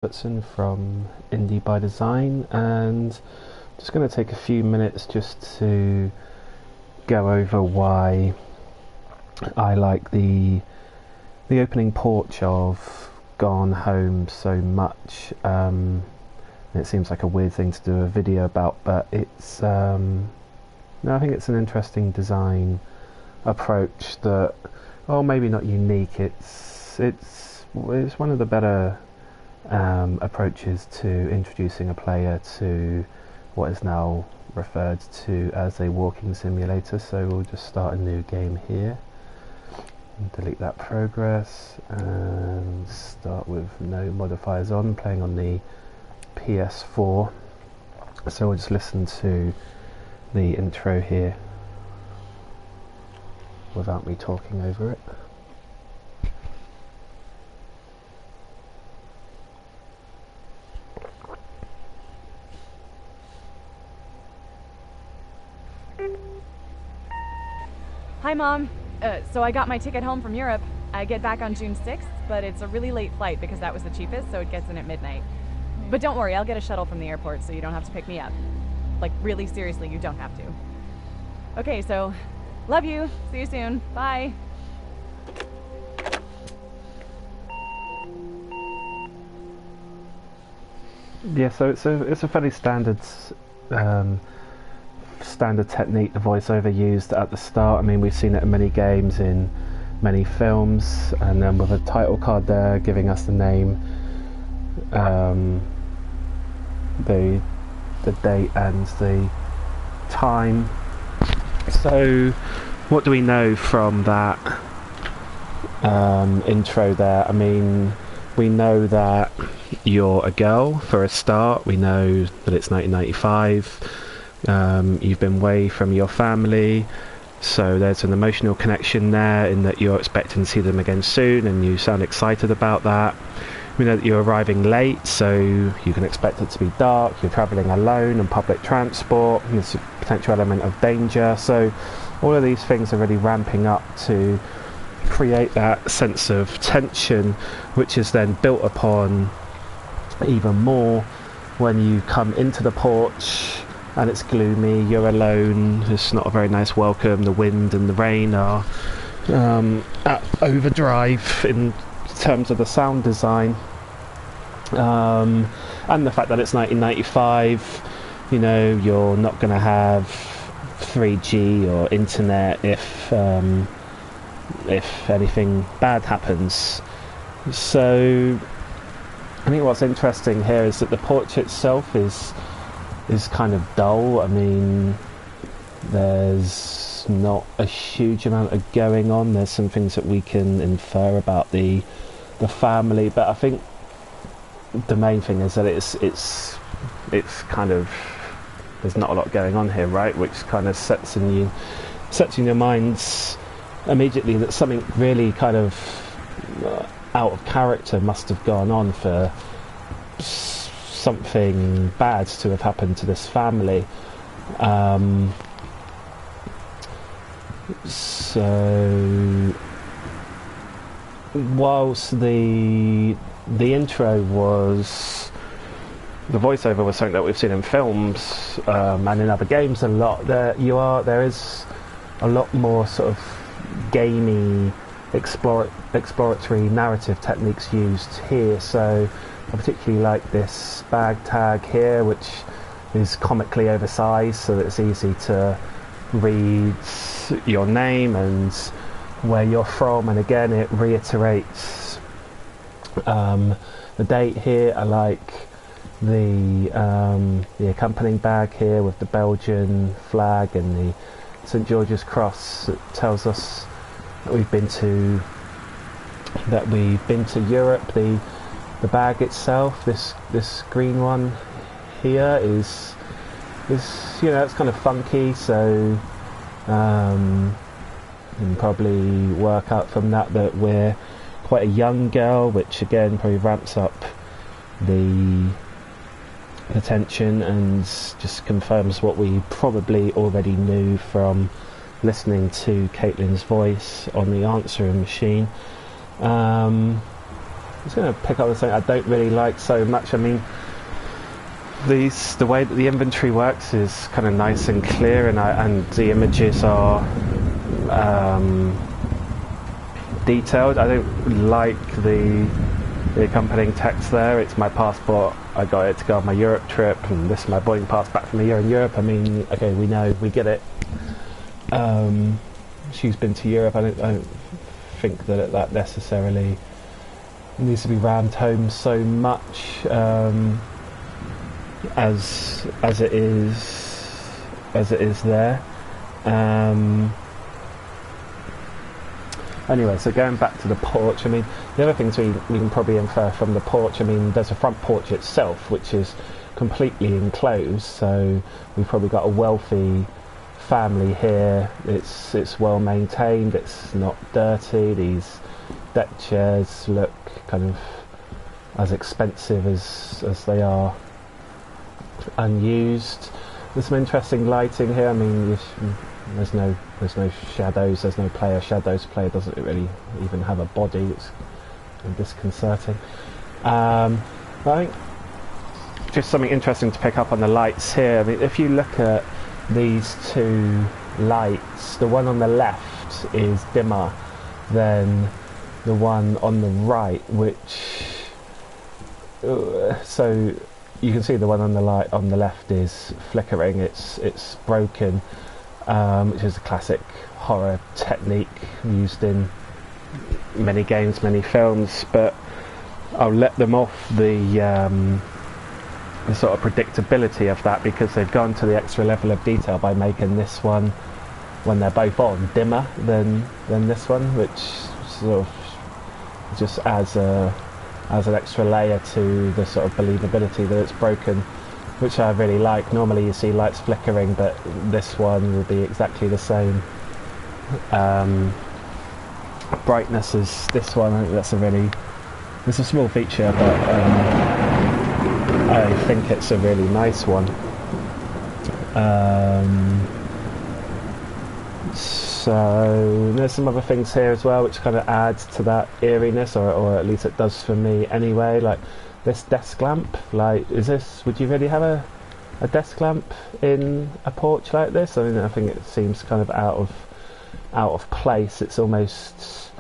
From Indie by Design, and I'm just going to take a few minutes just to go over why I like the opening porch of Gone Home so much. It seems like a weird thing to do a video about, but it's no, I think it's an interesting design approach that, oh, maybe not unique. It's one of the better approaches to introducing a player to what is now referred to as a walking simulator. So we'll just start a new game here and delete that progress and start with no modifiers on, playing on the PS4. So we'll just listen to the intro here without me talking over it. Hi, Mom. So I got my ticket home from Europe. I get back on June 6th, but it's a really late flight because that was the cheapest, so it gets in at midnight. But don't worry, I'll get a shuttle from the airport so you don't have to pick me up. Like, really seriously, you don't have to. Okay, so, love you. See you soon. Bye. Yeah, so it's a fairly standard technique the voiceover used at the start. I mean, we've seen it in many games, in many films, and then with a title card there giving us the name, the date and the time. So what do we know from that intro there? I mean, we know that you're a girl for a start. We know that it's 1995. You've been away from your family, so there's an emotional connection there in that you're expecting to see them again soon and you sound excited about that. We know that you're arriving late, so you can expect it to be dark. You're travelling alone on public transport. There's a potential element of danger, so all of these things are really ramping up to create that sense of tension, which is then built upon even more when you come into the porch and it's gloomy, you're alone, it's not a very nice welcome. The wind and the rain are at overdrive in terms of the sound design, and the fact that it's 1995. You know, you're not going to have 3G or internet if anything bad happens. So I think what's interesting here is that the porch itself is kind of dull. I mean, there's not a huge amount of going on. There's some things that we can infer about the family, but I think the main thing is that it's kind of, there's not a lot going on here, right? Which kind of sets in your minds immediately that something really kind of out of character must have gone on for something bad to have happened to this family. So whilst the intro was, the voiceover was something that we've seen in films and in other games a lot, there is a lot more sort of gamey exploratory narrative techniques used here. So I particularly like this bag tag here, which is comically oversized so that it's easy to read your name and where you're from, and again it reiterates the date here. I like the accompanying bag here with the Belgian flag and the St George's cross. It tells us that we've been to Europe. The bag itself, this green one here, is you know, it's kind of funky, so you can probably work out from that we're quite a young girl, which again probably ramps up the tension and just confirms what we probably already knew from listening to Caitlin's voice on the answering machine. just going to pick up on something I don't really like so much. I mean, the way that the inventory works is kind of nice and clear, and the images are detailed. I don't like the accompanying text there. It's my passport. I got it to go on my Europe trip, and this is my boarding pass back from a year in Europe. I mean, okay, we know, we get it. She's been to Europe. I don't think that necessarily needs to be rammed home so much as it is there. Anyway, so going back to the porch, I mean, the other things we can probably infer from the porch, I mean, there's a front porch itself, which is completely enclosed, so we've probably got a wealthy family here. It's well maintained, it's not dirty. These deck chairs look kind of as expensive as they are unused. There's some interesting lighting here. I mean, there's no shadows, there's no player shadows. Player doesn't really even have a body. It's disconcerting. I think just something interesting to pick up on the lights here. I mean, if you look at these two lights, the one on the left is dimmer than the one on the right, which so you can see the one on the light on the left is flickering. It's broken, which is a classic horror technique used in many games, many films. But I'll let them off the sort of predictability of that, because they've gone to the extra level of detail by making this one, when they're both on, dimmer than this one, which sort of just adds an extra layer to the sort of believability that it's broken, which I really like. Normally you see lights flickering, but this one will be exactly the same brightness as this one. I think it's a small feature, but I think it's a really nice one. So there's some other things here as well which kind of adds to that eeriness, or at least it does for me anyway. Like this desk lamp, like, would you really have a desk lamp in a porch like this? I mean, I think it seems kind of out of place. It's almost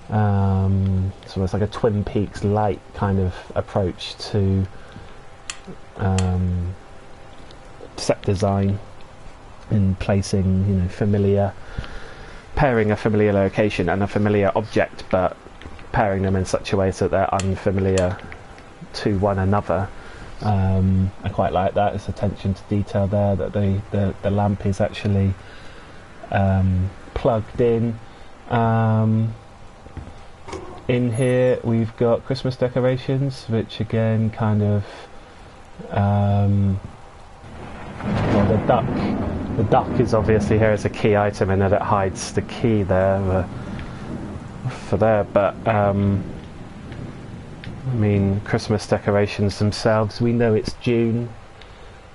like a Twin Peaks light kind of approach to set design in placing, pairing a familiar location and a familiar object, but pairing them in such a way so that they're unfamiliar to one another. I quite like that. There's attention to detail there, that the lamp is actually plugged in. In here we've got Christmas decorations, which again kind of the duck is obviously here as a key item, and that it hides the key there for there, but I mean, Christmas decorations themselves, we know it's June.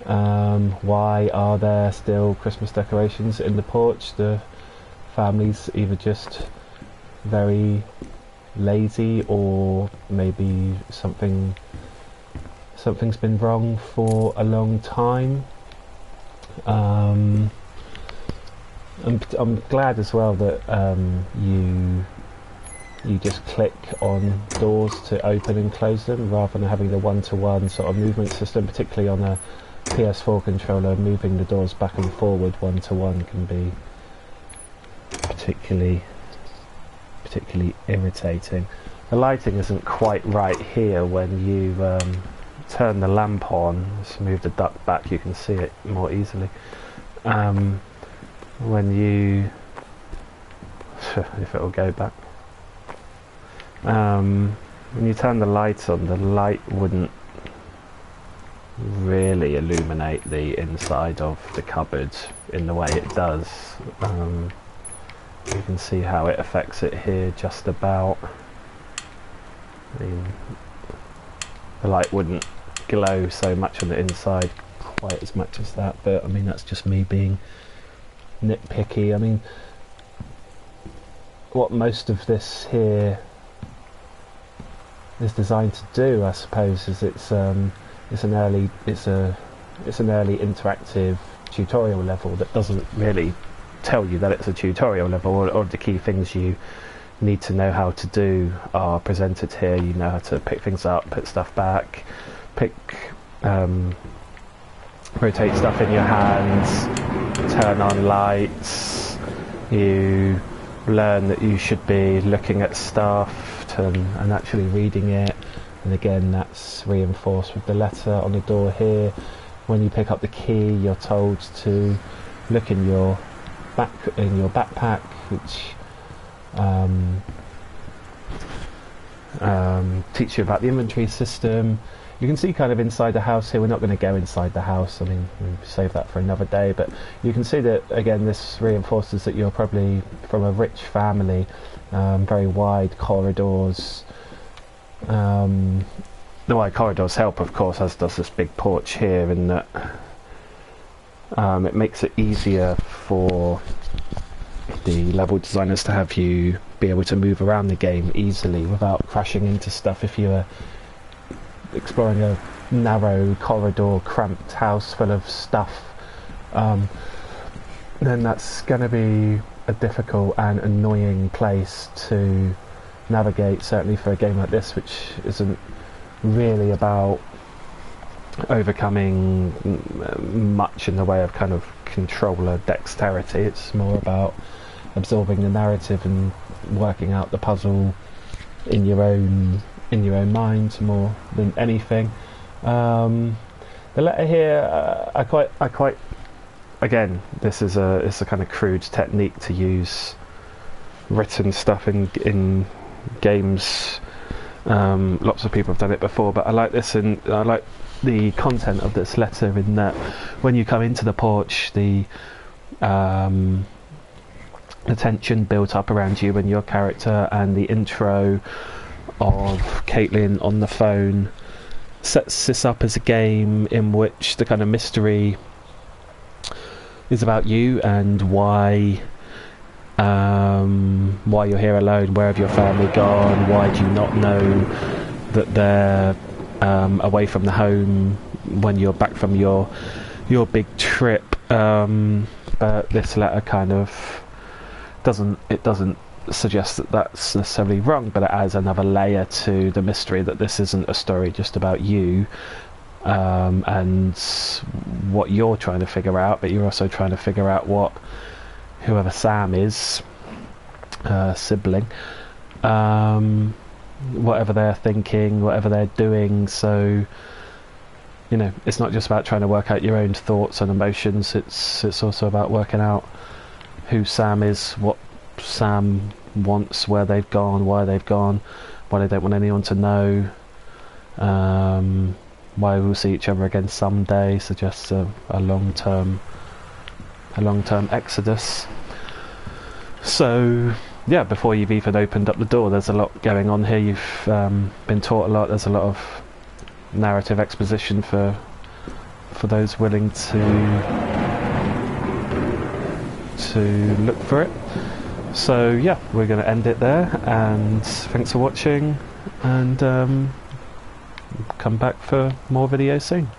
Why are there still Christmas decorations in the porch? The family's either just very lazy, or maybe something's been wrong for a long time. I'm glad as well that you just click on doors to open and close them, rather than having the one-to-one sort of movement system. Particularly on a PS4 controller, moving the doors back and forward one-to-one can be particularly irritating. The lighting isn't quite right here when you turn the lamp on. Let's move the duct back, you can see it more easily. When you if it'll go back, when you turn the light on, the light wouldn't really illuminate the inside of the cupboard in the way it does. You can see how it affects it here just about. I mean, the light wouldn't glow so much on the inside quite as much as that, but I mean, that's just me being nitpicky. I mean, what most of this here is designed to do, I suppose, is it's an early interactive tutorial level that doesn't really tell you that it's a tutorial level. Or the key things you need to know how to do are presented here. You know how to pick things up, put stuff back, rotate stuff in your hands, turn on lights. You learn that you should be looking at stuff and actually reading it, and again that's reinforced with the letter on the door here. When you pick up the key, you're told to look in your backpack, which teach you about the inventory system. You can see kind of inside the house here. We're not going to go inside the house, I mean, we'll save that for another day, but you can see that again this reinforces that you're probably from a rich family. Very wide corridors. The wide corridors help, of course, as does this big porch here, in that it makes it easier for the level designers to have you be able to move around the game easily without crashing into stuff. If you were exploring a narrow corridor, cramped house full of stuff, then that's going to be a difficult and annoying place to navigate, certainly for a game like this, which isn't really about overcoming much in the way of kind of controller dexterity. It's more about absorbing the narrative and working out the puzzle in your own mind more than anything. The letter here, I quite again, this is it's a kind of crude technique to use written stuff in games. Lots of people have done it before, but I like this, and I like the content of this letter in that when you come into the porch, the tension built up around you and your character, and the intro of Caitlin on the phone sets this up as a game in which the kind of mystery is about you and why you're here alone. Where have your family gone? Why do you not know that they're away from the home when you're back from your big trip? But this letter kind of doesn't suggest that that's necessarily wrong, but it adds another layer to the mystery, that this isn't a story just about you and what you're trying to figure out, but you're also trying to figure out what whoever Sam is, sibling, whatever they're thinking, whatever they're doing. So, you know, it's not just about trying to work out your own thoughts and emotions, it's also about working out who Sam is, what Sam wants, where they've gone, why they don't want anyone to know, why we'll see each other again someday. Suggests a long-term exodus. So yeah, before you've even opened up the door, there's a lot going on here. You've been taught a lot. There's a lot of narrative exposition for those willing to look for it. So yeah, we're going to end it there, and thanks for watching, and come back for more videos soon.